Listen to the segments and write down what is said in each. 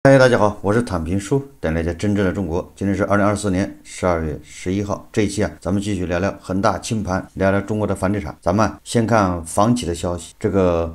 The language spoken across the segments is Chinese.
嗨，大家好，我是躺平叔，带大家真正的中国。今天是2024年12月11号，这一期咱们继续聊聊恒大清盘，聊聊中国的房地产。咱们先看房企的消息，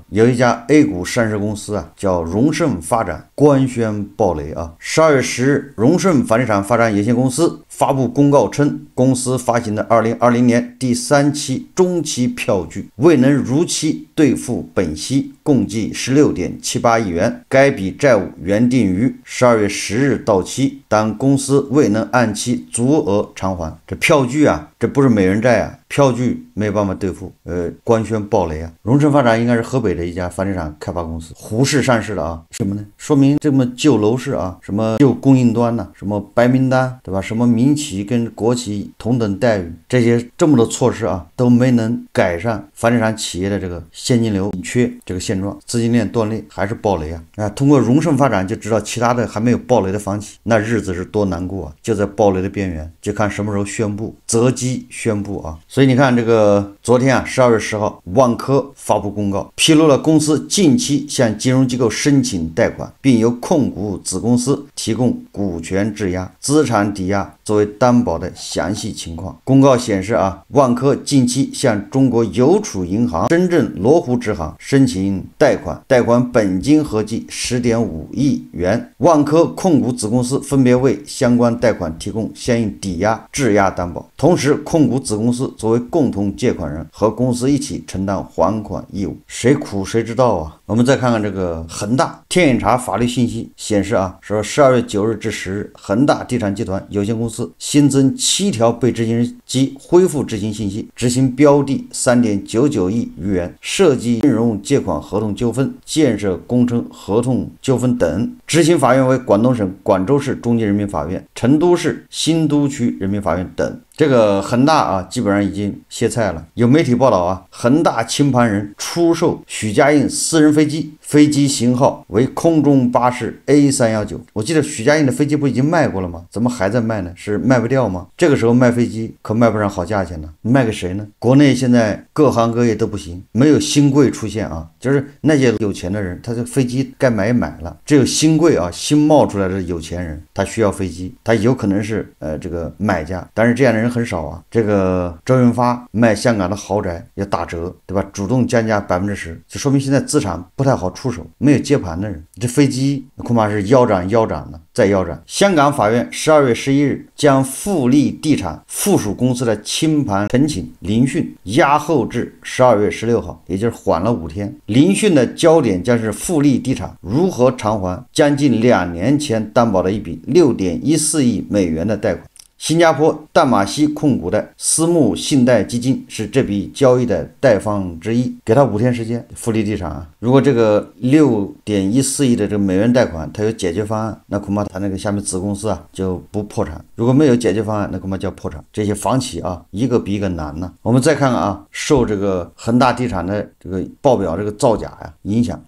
有一家 A 股上市公司叫荣盛发展，官宣暴雷12月10日，荣盛房地产发展有限公司发布公告称，公司发行的2020年第3期中期票据未能如期兑付本息，共计16.78亿元，该笔债务原定于12月10日到期，但公司未能按期足额偿还。这票据这不是美元债票据没有办法兑付，官宣暴雷荣盛发展应该是河北的一家房地产开发公司，沪市上市的什么呢？说明这么旧楼市什么旧供应端什么白名单，对吧？什么民企跟国企同等待遇，这么多措施都没能改善房地产企业的这个现金流紧缺这个现状，资金链断裂，还是暴雷通过荣盛发展就知道其他的还没有暴雷的房企那日子是多难过就在暴雷的边缘，就看什么时候宣布择机宣布所以你看昨天12月10号，万科发布公告，披露了公司近期向金融机构申请贷款，并由控股子公司提供股权质押、资产抵押作为担保的详细情况。公告显示万科近期向中国邮储银行深圳罗湖支行申请贷款，贷款本金合计10.5亿元，万科控股子公司分别为相关贷款提供相应抵押、质押担保，同时控股子公司作为共同借款人和公司一起承担还款义务。谁苦谁知道我们再看看恒大天眼查法律信息显示说12月9日至10日，恒大地产集团有限公司新增7条被执行人及恢复执行信息，执行标的3.99亿余元，涉及金融借款合同纠纷、建设工程合同纠纷等。执行法院为广东省广州市中级人民法院、成都市新都区人民法院等。恒大基本上已经歇菜了。有媒体报道恒大清盘人出售许家印私人飞机，飞机型号为空中巴士 A319。我记得许家印的飞机不已经卖过了吗？怎么还在卖呢？是卖不掉吗？这个时候卖飞机可卖不上好价钱呢，卖给谁呢？国内现在各行各业都不行，没有新贵出现就是那些有钱的人，他这飞机该买也买了，只有新贵新冒出来的有钱人，他需要飞机，他有可能是买家，但是这样的人很少周润发卖香港的豪宅要打折，对吧？主动降价10%，就说明现在资产不太好出手，没有接盘的人，这飞机恐怕是腰斩了，再腰斩。香港法院12月11日将富力地产附属公司的清盘陈请聆讯押后至12月16号，也就是缓了5天。聆讯的焦点将是富力地产如何偿还将近2年前担保的一笔6.14亿美元的贷款。新加坡淡马锡控股的私募信贷基金是这笔交易的贷方之一，给他5天时间。富力地产如果这个6.14亿的美元贷款它有解决方案，那恐怕他下面子公司就不破产；如果没有解决方案，那恐怕叫破产。这些房企一个比一个难呢。我们再看看受恒大地产的报表造假影响，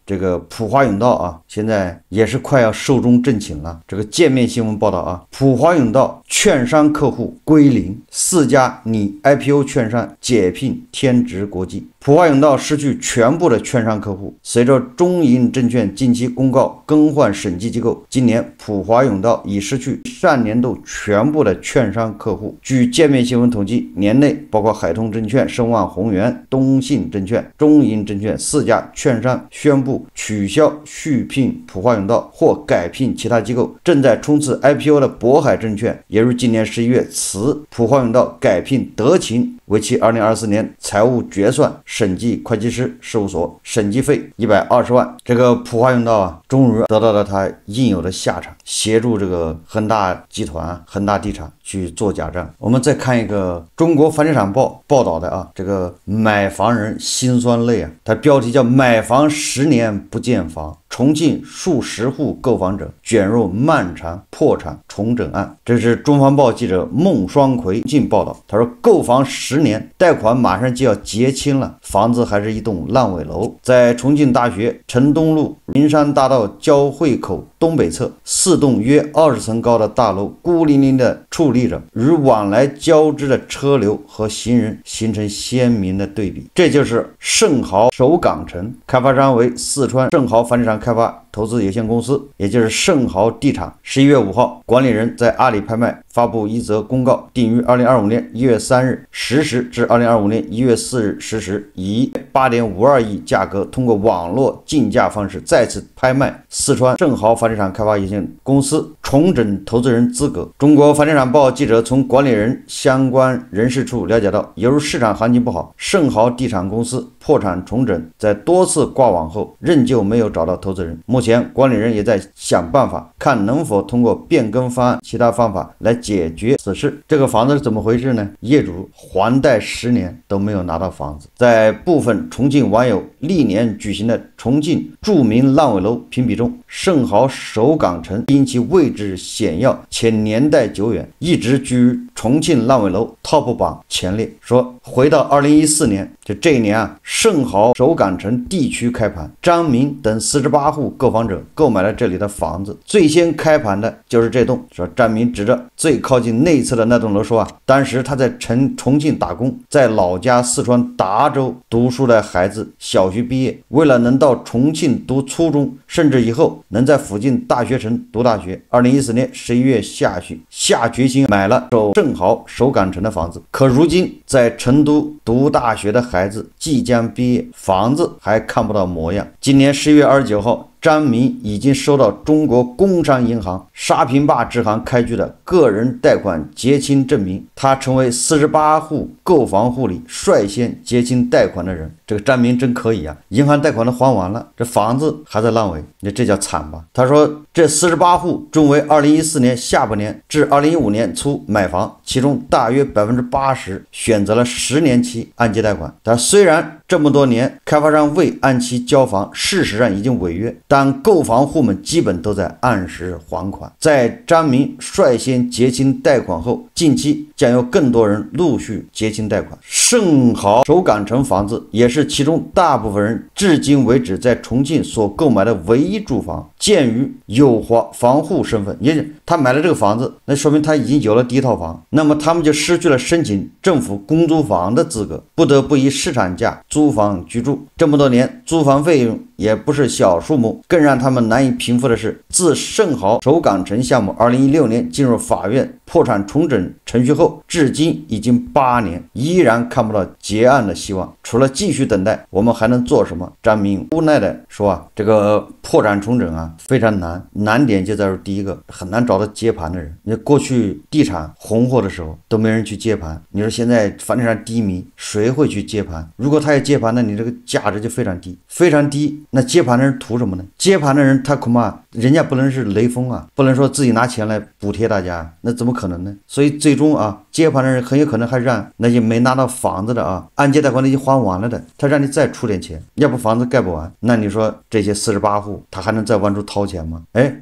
普华永道现在也是快要寿终正寝了。界面新闻报道普华永道券商客户归零，4家拟 IPO 券商解聘天职国际。普华永道失去全部的券商客户。随着中银证券近期公告更换审计机构，今年普华永道已失去上年度全部的券商客户。据界面新闻统计，年内包括海通证券、申万宏源、东信证券、中银证券4家券商宣布取消续聘普华永道或改聘其他机构。正在冲刺 IPO 的渤海证券也如今年11月辞普华永道改聘德勤为其2024年财务决算审计会计师事务所，审计费120万。普华永道终于得到了他应有的下场，协助恒大集团、恒大地产去做假账。我们再看一个中国房地产报报道的买房人辛酸泪它标题叫买房10年不见房，重庆数十户购房者卷入漫长破产重整案。这是中房报记者孟双奎报道，他说购房10年，贷款马上就要结清了，房子还是一栋烂尾楼。在重庆大学城东路灵山大道交汇口东北侧，4栋约20层高的大楼孤零零地矗立着，与往来交织的车流和行人形成鲜明的对比。这就是盛豪首港城，开发商为四川盛豪房地产开发投资有限公司，也就是盛豪地产。11月5号，管理人在阿里拍卖发布一则公告，定于2025年1月3日10时至2025年1月4日10时，以8.52亿价格通过网络竞价方式再次拍卖四川盛豪房地产开发有限公司重整投资人资格。中国房地产报记者从管理人相关人事处了解到，由于市场行情不好，盛豪地产公司破产重整，在多次挂网后仍旧没有找到投资人。目前管理人也在想办法，看能否通过变更方案、其他方法来解决此事。这个房子是怎么回事呢？业主还贷10年都没有拿到房子。在部分重庆网友历年举行的重庆著名烂尾楼评比中，盛豪首港城因其位置险要且年代久远，一直居重庆烂尾楼 TOP 榜前列。说回到2014年，这一年啊，盛豪首港城地区开盘，张明等48户购房者购买了这里的房子。最先开盘的就是这栋。说张明指着最靠近内侧的那栋楼说啊，当时他在重庆打工，在老家四川达州读书的孩子小学毕业，为了能到重庆读初中，甚至以后能在附近大学城读大学，2014年11月下决心买了盛豪首港城的房子。可如今在成都读大学的孩子即将毕业，房子还看不到模样。今年11月29号，张明已经收到中国工商银行沙坪坝支行开具的个人贷款结清证明，他成为48户购房户里率先结清贷款的人。这个张明真可以啊，银行贷款都还完了，这房子还在烂尾，这叫惨吧。他说这48户中为2014年下半年至2015年初买房，其中大约80%选择了10年期按揭贷款。但虽然这么多年开发商未按期交房，事实上已经违约，但购房户们基本都在按时还款。在张明率先结清贷款后，近期将有更多人陆续结清贷款。盛豪首港城房子也是其中大部分人至今为止在重庆所购买的唯一住房。鉴于有房户身份，也就是他买了这个房子，那说明他已经有了第一套房，那么他们就失去了申请政府公租房的资格，不得不以市场价租房居住。这么多年，租房费用也不是小数目。更让他们难以平复的是，自盛豪首港城项目2016年进入法院破产重整程序后，至今已经8年，依然看不到结案的希望。除了继续等待，我们还能做什么？张明无奈的说啊，这个破产重整啊非常难，难点就在于第一个，很难找到接盘的人。你过去地产红火的时候都没人去接盘，你说现在房地产低迷，谁会去接盘？如果他也接盘，那你这个价值就非常低，非常低。那接盘的人图什么呢？接盘的人他恐怕人家不能是雷锋啊，不能说自己拿钱来补贴大家，那怎么可能呢？所以最终啊，接盘的人很有可能还让那些没拿到房子的啊，按揭贷款已经还完了的，他让你再出点钱，要不房子盖不完。那你说这些48户他还能再往出掏钱吗？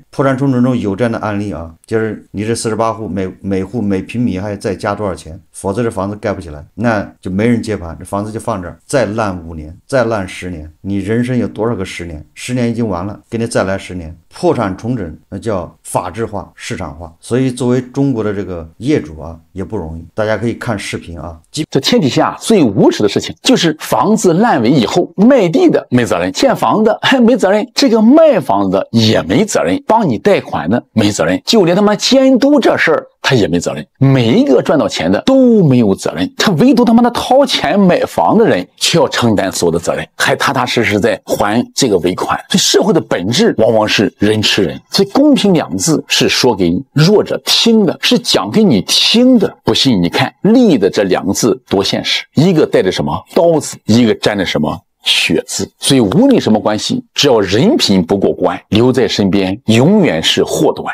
破产重整中有这样的案例啊，就是你这48户每户每平米还要再加多少钱，否则这房子盖不起来，那就没人接盘，这房子就放这儿，再烂5年，再烂10年，你人生有多少个10年？10年已经完了，给你再来10年。破产重整那叫法治化、市场化，所以作为中国的这个业主啊也不容易。大家可以看视频啊。这天底下最无耻的事情就是房子烂尾以后，卖地的没责任，建房的还没责任，这个卖房子的也没责任，帮你贷款的没责任，就连他妈监督这事儿他也没责任。每一个赚到钱的都没有责任，他唯独他妈的掏钱买房的人却要承担所有的责任，还踏踏实实在还这个尾款。这社会的本质往往是人吃人，所以公平2字是说给弱者听的，是讲给你听的。不信你看利的这2个字多现实，一个带着什么刀子，一个沾着什么血字。所以无论什么关系，只要人品不过关，留在身边永远是祸端。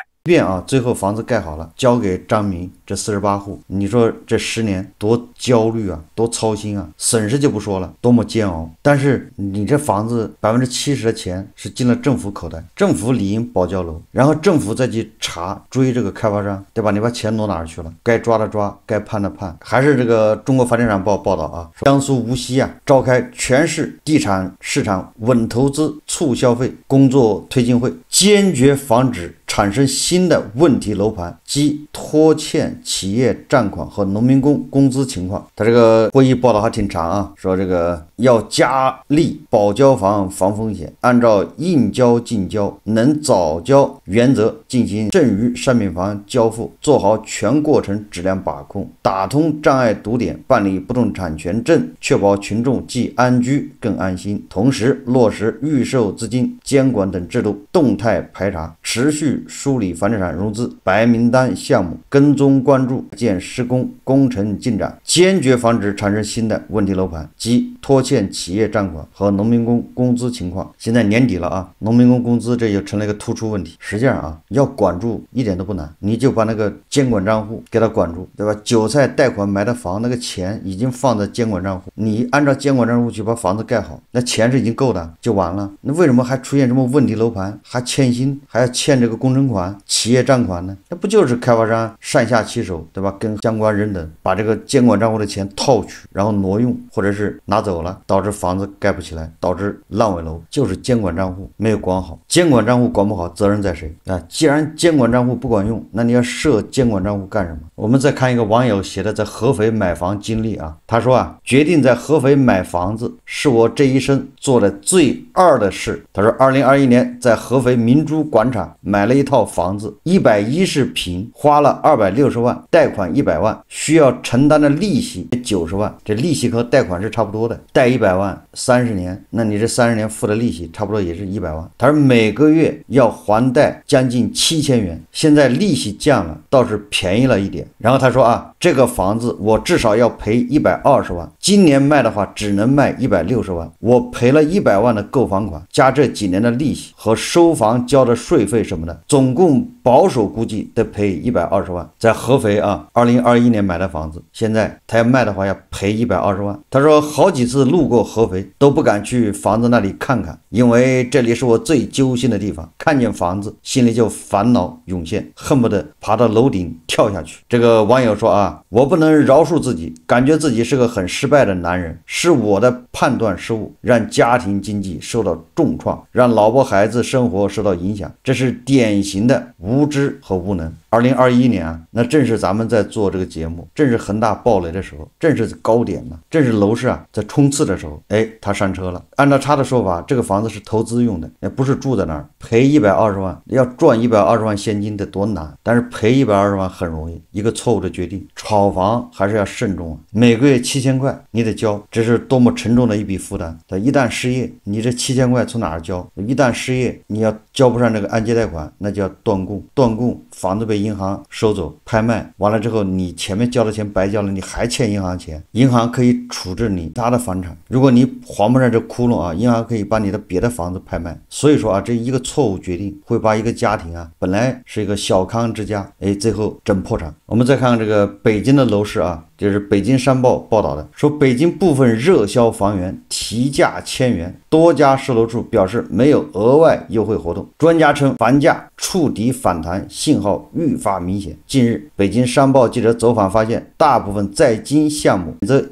最后房子盖好了，交给张明这48户，你说这10年多焦虑啊，多操心啊，损失就不说了，多么煎熬。但是你这房子70%的钱是进了政府口袋，政府理应保交楼，然后政府再去追这个开发商，对吧？你把钱挪哪儿去了？该抓的抓，该判的判。还是这个中国房地产报报道啊，江苏无锡啊召开全市地产市场稳投资促消费工作推进会，坚决防止产生新的问题楼盘，即拖欠企业账款和农民工工资情况。他这个会议报道还挺长啊，说这个要加力保交房防风险，按照应交尽交、能早交原则进行剩余商品房交付，做好全过程质量把控，打通障碍堵点，办理不动产权证，确保群众既安居更安心。同时落实预售资金监管等制度，动态排查，持续梳理房地产融资白名单项目，跟踪关注建施工工程进展，坚决防止产生新的问题楼盘，即拖欠企业账款和农民工工资情况。现在年底了啊，农民工工资这就成了一个突出问题。实际上啊，要管住一点都不难，你就把那个监管账户给他管住，对吧？韭菜贷款买的房，那个钱已经放在监管账户，你按照监管账户去把房子盖好，那钱是已经够的，就完了。那为什么还出现什么问题楼盘，还欠薪，还要欠这个工程款、企业账款呢？那不就是开发商上下其手，对吧？跟相关人等把这个监管账户的钱套取，然后挪用或者是拿走了，导致房子盖不起来，导致烂尾楼，就是监管账户没有管好。监管账户管不好，责任在谁啊？既然监管账户不管用，那你要设监管账户干什么？我们再看一个网友写的在合肥买房经历啊，他说啊，决定在合肥买房子是我这一生做的最二的事。他说2021年在合肥明珠广场买了一套房子，110平，花了260万，贷款100万，需要承担的利息90万，这利息和贷款是差不多的，贷100万30年，那你这30年付的利息差不多也是100万。他说每个月要还贷将近7000元，现在利息降了，倒是便宜了一点。然后他说啊，这个房子我至少要赔120万，今年卖的话只能卖160万，我赔了100万的购房款，加这几年的利息和收房交的税费什么的，总共保守估计得赔120万。在合肥啊，2021年买的房子，现在他要卖的话要赔120万。他说好几次路过合肥都不敢去房子那里看看，因为这里是我最揪心的地方，看见房子心里就烦恼涌现，恨不得爬到楼顶跳下去。这个网友说啊，我不能饶恕自己，感觉自己是个很失败的男人，是我的判断失误，让家庭经济受到重创，让老婆孩子生活受到影响，这是典型的无知和无能。2021年啊，那正是咱们在做这个节目，正是恒大暴雷的时候，正是高点嘛，正是楼市啊在冲刺的时候，他上车了。按照他的说法，这个房子是投资用的，也不是住在那儿，赔120万，要赚120万现金得多难，但是赔120万很容易，一个错误的决定。炒房还是要慎重啊，每个月7000块你得交，这是多么沉重的一笔负担。一旦失业，你这7000块从哪儿交？一旦失业，你要交不上这个按揭贷款，那就要断供，断供房子被银行收走拍卖，完了之后你前面交的钱白交了，你还欠银行钱，银行可以处置你他的房产，如果你还不上这窟窿啊，银行可以把你的别的房子拍卖。所以说啊，这一个错误决定会把一个家庭啊，本来是一个小康之家，最后整破产。我们再看看这个北京的楼市啊，就是北京商报报道的，说北京部分热销房源提价1000元，多家售楼处表示没有额外优惠活动。专家称房价触底反弹信号愈发明显。近日，北京商报记者走访发现，大部分在京项目则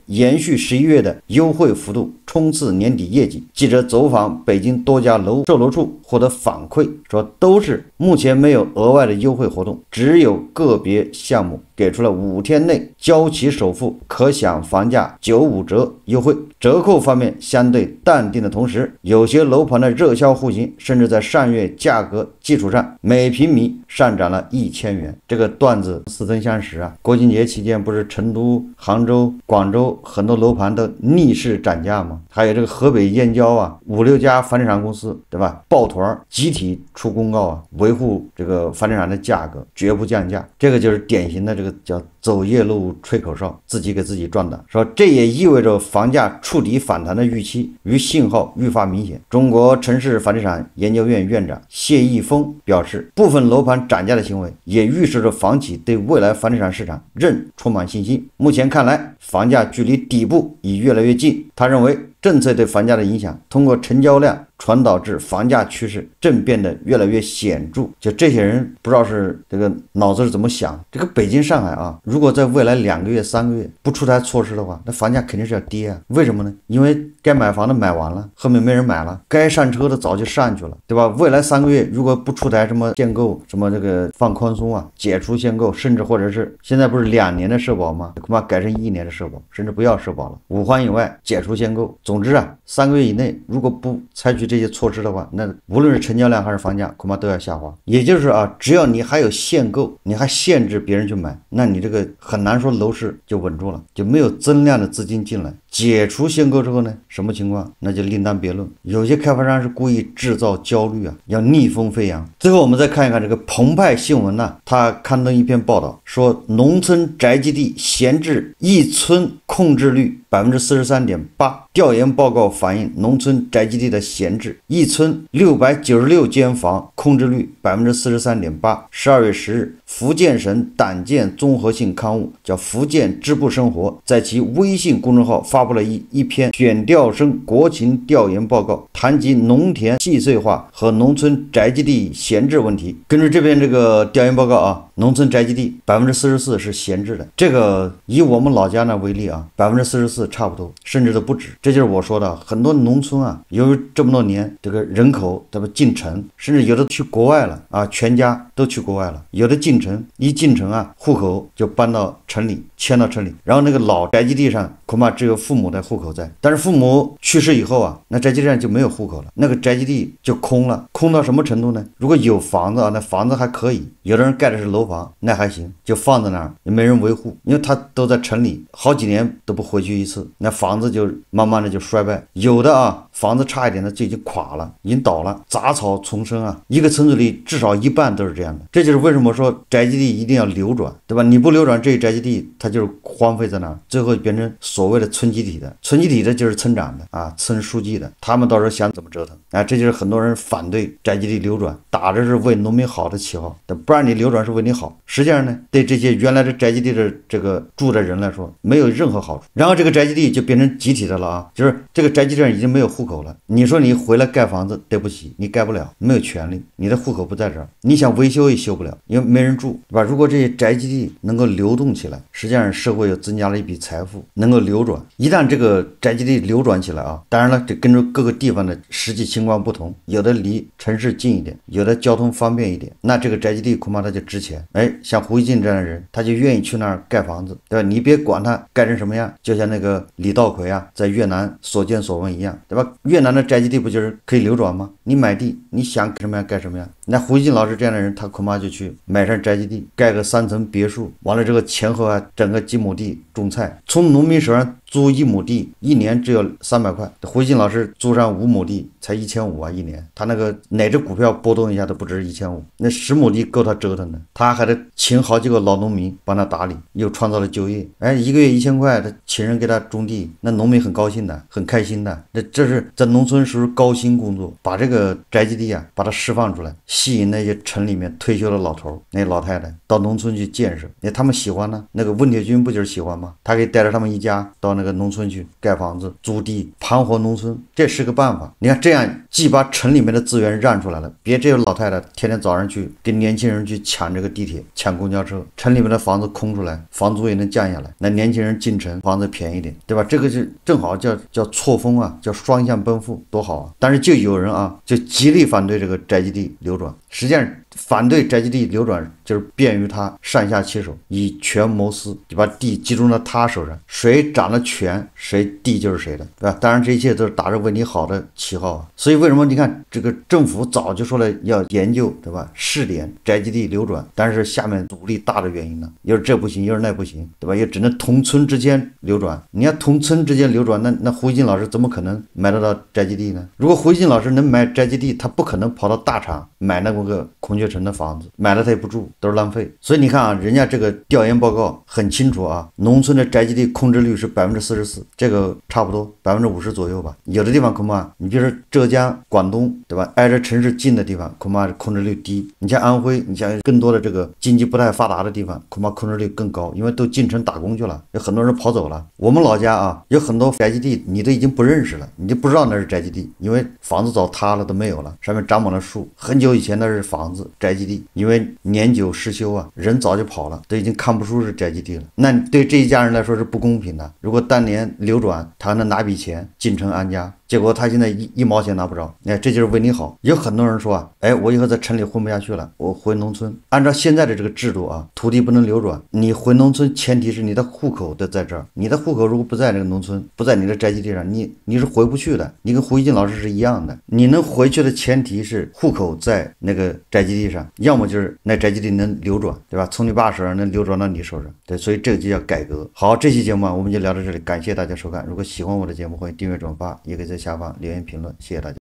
延续11月的优惠幅度，冲刺年底业绩。记者走访北京多家售楼处，获得反馈说，都是目前没有额外的优惠活动，只有个别项目给出了5天内交齐首付可享房价95折优惠。折扣方面相对淡定的同时，有些楼盘的热销户型甚至在上月价格基础上每平米上涨了1000元。这个段子似曾相识啊！国庆节期间不是成都、杭州、广州很多楼盘都逆势涨价吗？还有这个河北燕郊啊，5、6家房地产公司，对吧？抱团集体出公告啊，维护这个房地产的价格，绝不降价。这个就是典型的这个叫走夜路吹口哨，自己给自己壮胆。说这也意味着房价触底反弹的预期与信号愈发明显。中国城市房地产研究院院长谢毅峰表示，部分楼盘涨价的行为也预示着房企对未来房地产市场仍充满信心。目前看来，房价距离底部已越来越近。他认为政策对房价的影响通过成交量传导至房价趋势正变得越来越显著。就这些人不知道是这个脑子是怎么想。这个北京上海啊，如果在未来2个月3个月不出台措施的话，那房价肯定是要跌啊。为什么呢？因为该买房的买完了，后面没人买了，该上车的早就上去了，对吧？未来3个月如果不出台什么限购，什么这个放宽松啊，解除限购，甚至或者是现在不是2年的社保吗？恐怕改成1年的社保，甚至不要社保了，5环以外解除限购。总之啊，3个月以内如果不采取这些措施的话，那无论是成交量还是房价恐怕都要下滑。也就是啊，只要你还有限购，你还限制别人去买，那你这个很难说楼市就稳住了，就没有增量的资金进来。解除限购之后呢，什么情况那就另当别论。有些开发商是故意制造焦虑啊，要逆风飞扬。最后我们再看一看这个澎湃新闻呢，他刊登一篇报道说，农村宅基地闲置一村控制率43.8%。调研报告反映，农村宅基地的闲置，一村696间房，控制率43.8%。12月10日，福建省党建综合性刊物叫《福建支部生活》在其微信公众号发布了一篇选调生国情调研报告，谈及农田细碎化和农村宅基地闲置问题。根据这边这个调研报告啊，农村宅基地44%是闲置的，这个以我们老家呢为例啊，44%差不多，甚至都不止。这就是我说的，很多农村啊，由于这么多年这个人口这么进城，甚至有的去国外了啊，全家都去国外了，有的进城，一进城啊，户口就搬到城里，迁到城里，然后那个老宅基地上恐怕只有父母的户口在，但是父母去世以后啊，那宅基地上就没有户口了，那个宅基地就空了。空到什么程度呢？如果有房子啊，那房子还可以，有的人盖的是楼房，那还行，就放在那儿也没人维护，因为他都在城里，好几年都不回去一次，那房子就慢慢的就衰败。有的啊，房子差一点的就已经垮了，已经倒了，杂草丛生啊，一个村子里至少一半都是这样的。这就是为什么说宅基地一定要流转，对吧？你不流转，这宅基地它就是荒废在那儿，最后变成所谓的村集体的，村集体的就是村长的啊，村书记的，他们到时候想怎么折腾啊，这就是很多人反对宅基地流转，打着是为农民好的旗号，不然你流转是为你好，实际上呢，对这些原来的宅基地的这个住的人来说没有任何好处。然后这个宅基地就变成集体的了啊，就是这个宅基地上已经没有户口了，你说你回来盖房子，对不起，你盖不了，没有权利，你的户口不在这儿，你想维修也修不了，因为没人住，对吧？如果这些宅基地能够流动起来，实际上社会又增加了一笔财富，能够流转。一旦这个宅基地流转起来啊，当然了，这跟着各个地方的实际情况不同，有的离城市近一点，有的交通方便一点，那这个宅基地恐怕它就值钱。像胡锡进这样的人，他就愿意去那儿盖房子，对吧？你别管他盖成什么样，就像那个李稻葵啊，在越南所见所闻一样，对吧？越南的宅基地不就是可以流转吗？你买地，你想盖什么样盖什么样。那胡锡进老师这样的人，他恐怕就去买上宅基地，盖个3层别墅，完了之后前后啊整个几亩地种菜，从农民手上租1亩地，一年只有300块。胡锡进老师租上5亩地才1500啊一年，他那个哪只股票波动一下都不止1500，那10亩地够他折腾的，他还得请好几个老农民帮他打理，又创造了就业。一个月1000块，他请人给他种地，那农民很高兴的，很开心的。这是在农村时候高薪工作，把这个宅基地啊把它释放出来，吸引那些城里面退休的老头那些老太太到农村去建设，他们喜欢呢。那个温铁军不就是喜欢吗？他可以带着他们一家到那个农村去盖房子租地盘活农村，这是个办法。你看这样既把城里面的资源让出来了，别这些老太太天天早上去跟年轻人去抢这个地铁抢公交车，城里面的房子空出来，房租也能降下来，那年轻人进城房子便宜点，对吧？这个是正好叫错峰啊，叫双向奔赴，多好啊。但是就有人啊就极力反对这个宅基地流转，实际上反对宅基地流转就是便于他上下其手，以权谋私，就把地集中到他手上，谁掌了权谁地就是谁的，对吧？当然这一切都是打着为你好的旗号啊。所以为什么你看这个政府早就说了要研究，对吧？试点宅基地流转，但是下面阻力大的原因呢，又是这不行又是那不行，对吧？也只能同村之间流转。你要同村之间流转，那胡锡进老师怎么可能买得到宅基地呢？如果胡锡进老师能买宅基地，他不可能跑到大厂买那个孔雀学城的房子，买了他也不住，都是浪费。所以你看啊，人家这个调研报告很清楚啊，农村的宅基地空置率是44%，这个差不多50%左右吧。有的地方恐怕你比如说浙江、广东，对吧？挨着城市近的地方，恐怕空置率低。你像安徽，你像更多的这个经济不太发达的地方，恐怕空置率更高，因为都进城打工去了，有很多人跑走了。我们老家啊，有很多宅基地，你都已经不认识了，你就不知道那是宅基地，因为房子早塌了都没有了，上面长满了树。很久以前那是房子宅基地，因为年久失修啊，人早就跑了，都已经看不出是宅基地了。那对这一家人来说是不公平的。如果当年流转，他还能拿笔钱进城安家，结果他现在一毛钱拿不着。哎，这就是为你好。有很多人说啊，哎，我以后在城里混不下去了，我回农村。按照现在的这个制度啊，土地不能流转，你回农村前提是你的户口得在这儿，你的户口如果不在这个农村，不在你的宅基地上，你是回不去的。你跟胡一静老师是一样的，你能回去的前提是户口在那个宅基地上，要么就是那宅基地能流转，对吧？从你爸手上能流转到你手上，对，所以这个就叫改革。好，这期节目啊，我们就聊到这里，感谢大家收看。如果喜欢我的节目，欢迎订阅转发，也可以在下方留言评论，谢谢大家。